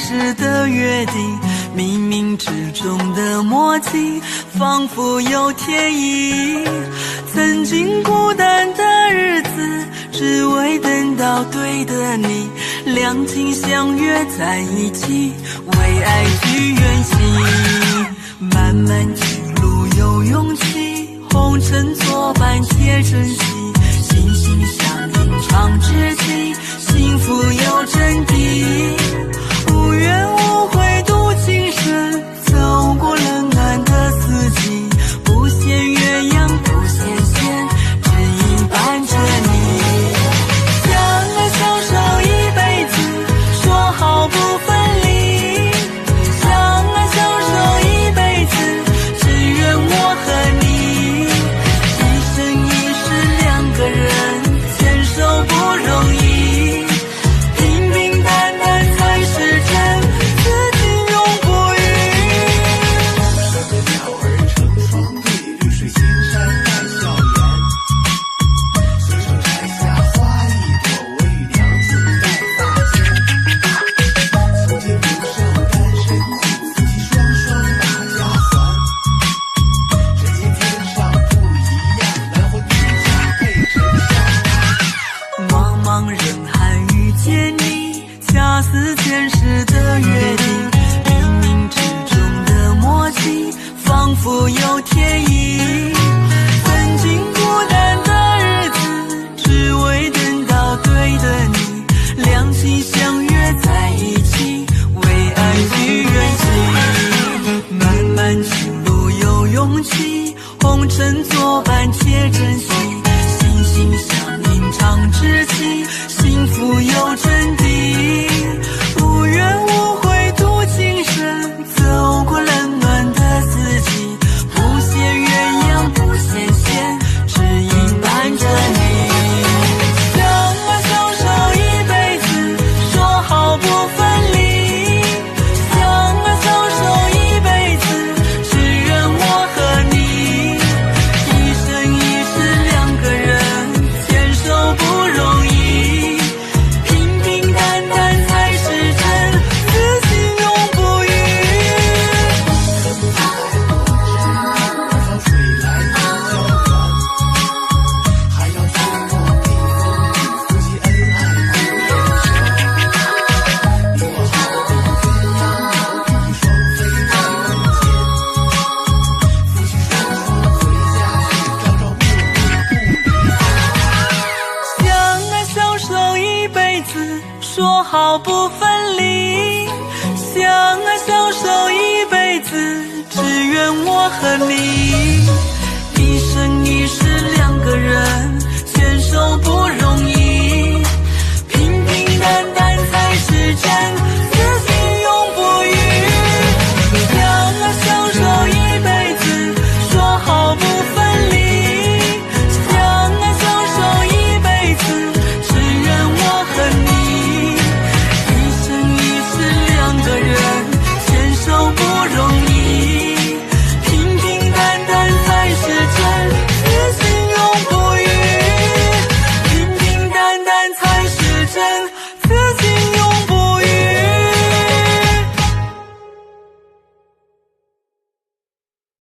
世的约定，冥冥之中的默契，仿佛有天意。曾经孤单的日子，只为等到对的你，两情相悦在一起，为爱去远行。漫漫情路有勇气，红尘作伴且珍惜，心心相印常知己，幸福有真谛。无怨无悔度今生，走过冷暖的四季，不羡鸳鸯不羡仙，只因伴着你。相爱相守一辈子，说好不分离。相爱相守一辈子，只愿我和你，一生一世两个人牵手不容易，平平淡淡才是真，此情永不渝。山的鸟儿成双对，绿水青山带笑颜。随手摘下花一朵，我与娘子戴发间。从前不受单身苦，夫妻双双把家还。人间天上不一样，男婚女嫁配成双。茫茫人海遇见你，恰似前世的约定，冥冥之中的默契，仿佛有天意。曾经孤单的日子，只为等到对的你，两情相悦在一起，为爱去远行。漫漫情路有勇气，红尘作伴且珍惜，心心相印常知己，幸福有真谛。无怨无悔度今生，走过冷暖的四季，不羡鸳鸯不羡仙，只因伴着你。相爱相守一辈子，说好不分离。相爱相守一辈子，只愿我和你，一生一世两个人牵手不容易，平平淡淡才是真，此情永不渝。潮水来不交还，还要去落地风里，夫妻恩爱不言愁。你我好比鸳鸯好比双飞在人间。夫妻双双回家去，朝朝暮暮不离开。相爱相守一辈子，说好不分离。相爱相守一辈子，只愿我和你，一生一世两个人牵手不容易，平平淡淡才是真。